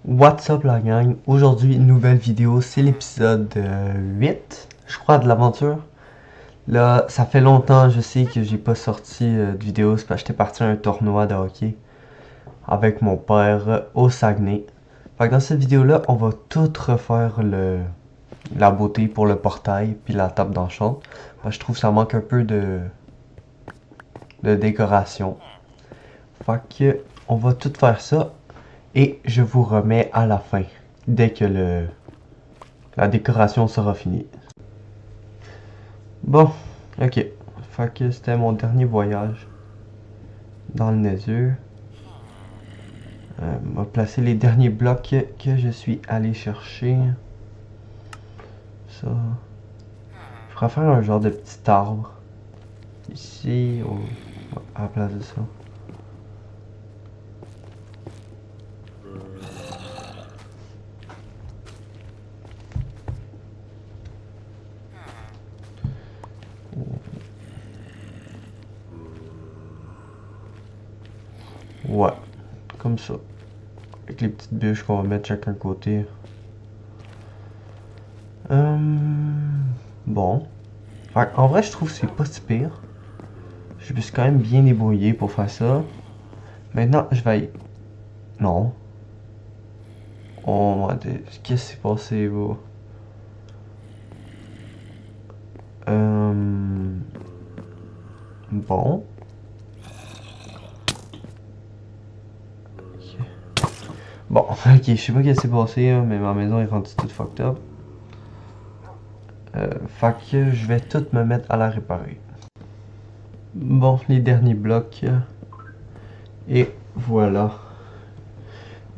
What's up la gang? Aujourd'hui, nouvelle vidéo, c'est l'épisode 8, je crois, de l'aventure. Là, ça fait longtemps, je sais que j'ai pas sorti de vidéo, c'est parce que j'étais parti à un tournoi de hockey avec mon père au Saguenay. Fait que dans cette vidéo-là, on va tout refaire la beauté pour le portail puis la table d'enchant. Je trouve que ça manque un peu de décoration. Fait que on va tout faire ça et je vous remets à la fin, dès que la décoration sera finie. Bon, ok. Fait que c'était mon dernier voyage dans le Nether. M'a placé les derniers blocs que je suis allé chercher. Ça. Je pourrais faire un genre de petit arbre ici à la place de ça. Ouais, comme ça. Avec les petites bûches qu'on va mettre chacun côté. Bon. Fait en vrai, je trouve que c'est pas si pire. Je me suis quand même bien débrouillé pour faire ça. Maintenant, je vais... Non. Oh mon dieu, qu'est-ce qui s'est passé, vous? Bon. Bon, ok, je sais pas qu'est-ce qui s'est passé, hein, mais ma maison est rendue toute fucked up. Fait que je vais tout me mettre à la réparer. Bon, les derniers blocs. Et voilà.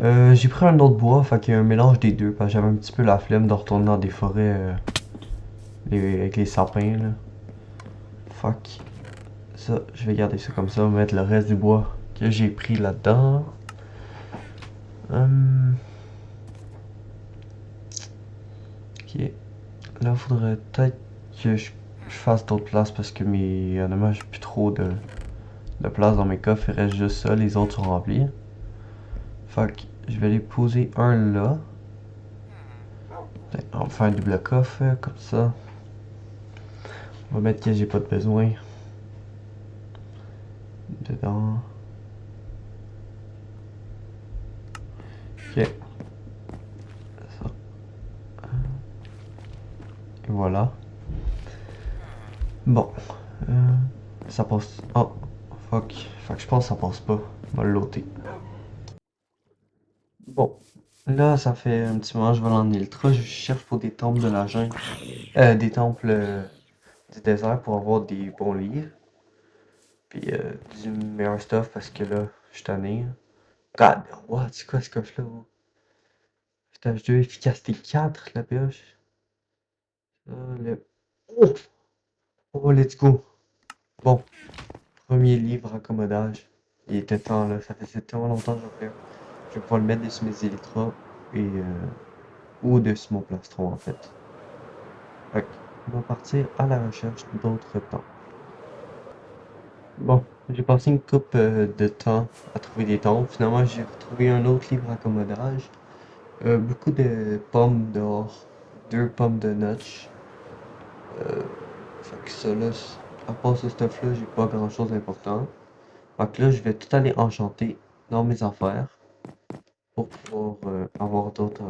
J'ai pris un autre bois, fait qu'il y a un mélange des deux, parce que j'avais un petit peu la flemme de retourner dans des forêts avec les sapins, là. Fuck. Ça, je vais garder ça comme ça, mettre le reste du bois que j'ai pris là-dedans. Ok. Là, faudrait peut-être que je fasse d'autres places parce que honnêtement, j'ai plus trop de place dans mes coffres. Il reste juste ça, les autres sont remplis. Fait que je vais les poser un là. On va faire un double coffre comme ça. On va mettre que j'ai pas de besoin dedans. Ok, ça. Et voilà. Bon. Euh, Ça passe. Oh, fuck. Fait que je pense que ça passe pas. On va le loter. Bon. Là, ça fait un petit moment que je vais l'emmener ultra. Je cherche pour des temples de la jungle. Des temples du désert pour avoir des bons livres. Puis du meilleur stuff parce que là, je suis tanné. God, what, c'est quoi ce coffre-là? Stage 2, efficacité 4, la pioche. Le... Oh! Oh, let's go. Bon, premier livre accommodage. Il était temps là, ça faisait tellement longtemps que j'en fais. Je vais pouvoir le mettre dessus mes électros et ou dessus mon plastron en fait. Fait que, on va partir à la recherche d'autres temps. Bon, j'ai passé une coupe de temps à trouver des tombes. Finalement, j'ai retrouvé un autre livre accommodage. Beaucoup de pommes dehors. Deux pommes de notch. Euh, Fait que ça là, à part ce stuff là, j'ai pas grand chose d'important. Fait que là, je vais tout aller enchanter dans mes affaires pour pouvoir avoir d'autres.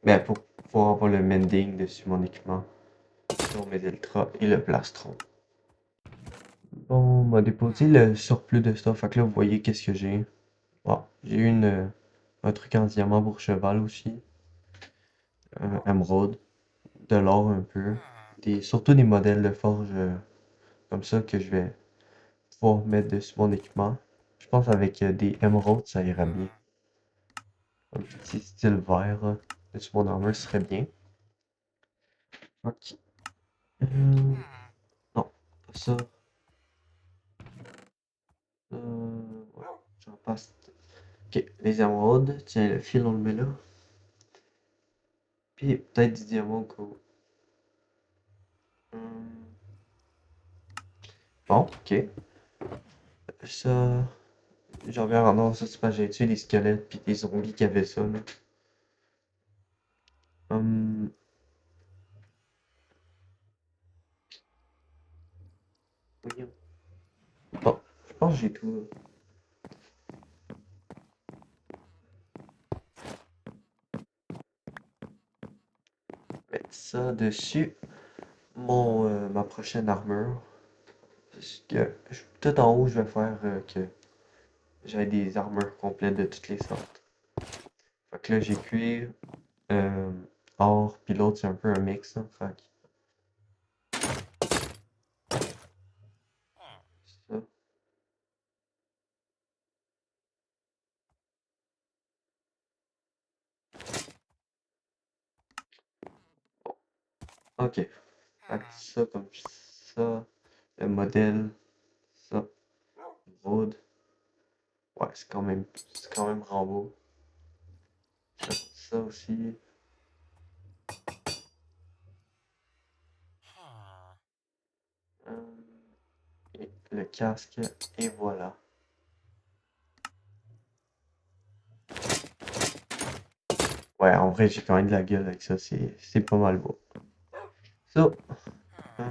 Ben, pour pouvoir avoir le mending dessus mon équipement, sur mes ultras et le plastron. Bon, on m'a déposé le surplus de stuff. Fait que là, vous voyez qu'est-ce que j'ai. Bon, j'ai eu un truc en diamant pour cheval aussi. Un émeraude. De l'or un peu. Surtout des modèles de forge comme ça que je vais pouvoir mettre dessus mon équipement. Je pense avec des émeraudes, ça irait bien. Un petit style vert dessus mon armure serait bien. Ok. Non, pas ça. Ouais, j'en passe. Ok, les émeraudes. Tiens, le fil, on le met là. Puis peut-être du diamant au cas où. Hum, Bon, ok. Ça. J'en viens en or, ça c'est pas j'ai tué les squelettes puis les zombies qui avaient ça là. Hum, voyons. Bon, je pense que j'ai tout. Mettre ça dessus. Ma prochaine armure. Parce que tout en haut, je vais faire que j'ai des armures complètes de toutes les sortes. Fait que là, j'ai cuir, euh, or, puis l'autre, c'est un peu un mix, hein. Fait que ça. Ok. Fait que ça, comme ça. Le modèle, ça. Road. Ouais, c'est quand même Rambo. Ça aussi. Et le casque, et voilà. Ouais, en vrai, j'ai quand même de la gueule avec ça, c'est pas mal beau. Ça, euh,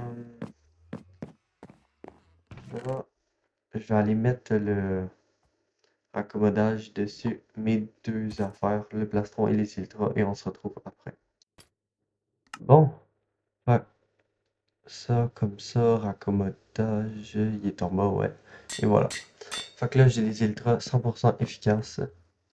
là, je vais aller mettre le raccommodage dessus mes deux affaires, le plastron et les ultras, et on se retrouve après. Bon, ouais, ça, comme ça, raccommodage, il est en bas, ouais. Et voilà. Fait que là, j'ai des ultras 100% efficaces.